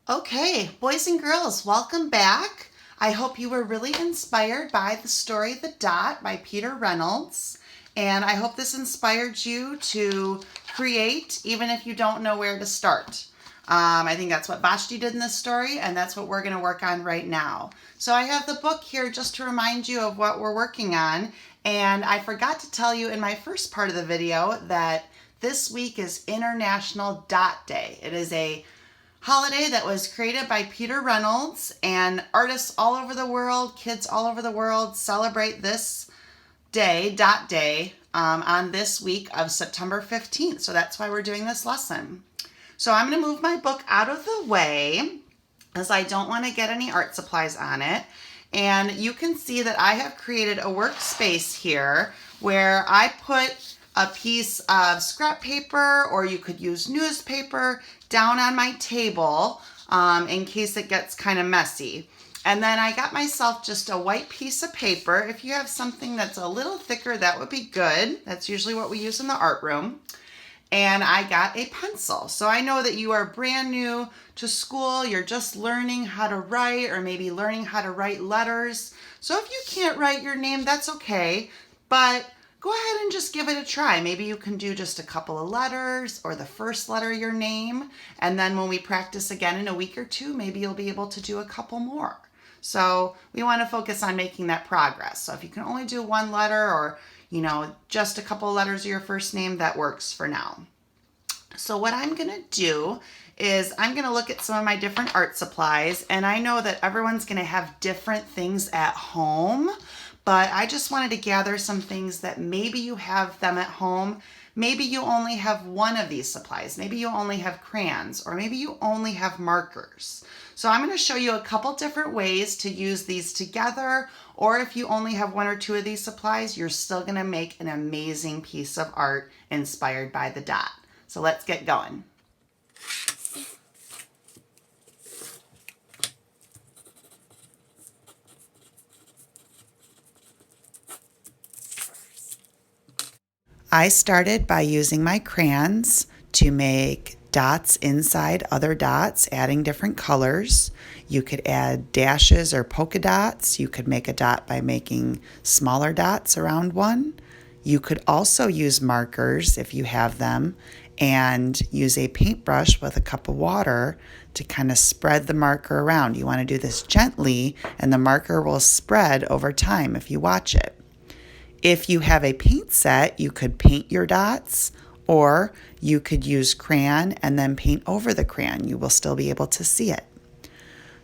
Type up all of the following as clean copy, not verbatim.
Okay, boys and girls, welcome back. I hope you were really inspired by the story The Dot by Peter Reynolds. And I hope this inspired you to create, even if you don't know where to start. I think that's what Vashti did in this story, and that's what we're going to work on right now. So I have the book here just to remind you of what we're working on. And I forgot to tell you in my first part of the video that this week is International Dot Day. It is a holiday that was created by Peter Reynolds, and artists all over the world, kids all over the world celebrate this day, Dot Day, on this week of September 15th. So that's why we're doing this lesson. So I'm going to move my book out of the way as I don't want to get any art supplies on it. And you can see that I have created a workspace here where I put a piece of scrap paper, or you could use newspaper, down on my table in case it gets kind of messy. And then I got myself just a white piece of paper. If you have something that's a little thicker, that would be good. That's usually what we use in the art room. And I got a pencil. So I know that you are brand new to school. You're just learning how to write, or maybe learning how to write letters. So if you can't write your name, that's okay. But go ahead and just give it a try. Maybe you can do just a couple of letters, or the first letter of your name. And then when we practice again in a week or two, maybe you'll be able to do a couple more. So we want to focus on making that progress. So if you can only do one letter, or just a couple of letters of your first name, that works for now. So what I'm going to do is I'm going to look at some of my different art supplies, and I know that everyone's going to have different things at home, but I just wanted to gather some things that maybe you have them at home. Maybe you only have one of these supplies. Maybe you only have crayons, or maybe you only have markers. So I'm going to show you a couple different ways to use these together, or if you only have one or two of these supplies, you're still going to make an amazing piece of art inspired by the dot. So let's get going. I started by using my crayons to make dots inside other dots, adding different colors. You could add dashes or polka dots. You could make a dot by making smaller dots around one. You could also use markers if you have them, and use a paintbrush with a cup of water to kind of spread the marker around. You want to do this gently, and the marker will spread over time if you watch it. If you have a paint set, you could paint your dots, or you could use crayon and then paint over the crayon. You will still be able to see it.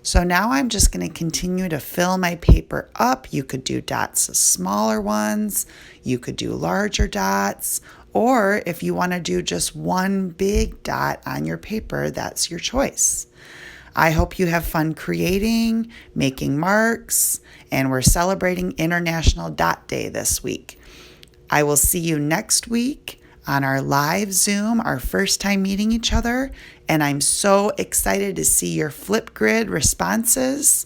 So now I'm just going to continue to fill my paper up. You could do dots, smaller ones. You could do larger dots. Or if you want to do just one big dot on your paper, that's your choice. I hope you have fun creating, making marks, and we're celebrating International Dot Day this week. I will see you next week on our live Zoom, our first time meeting each other, and I'm so excited to see your Flipgrid responses.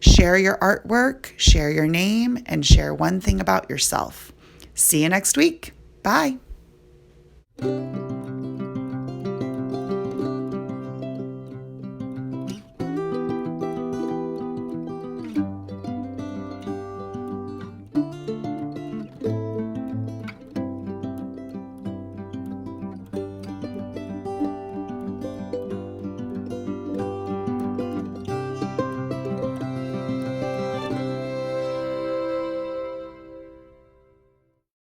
Share your artwork, share your name, and share one thing about yourself. See you next week. Bye.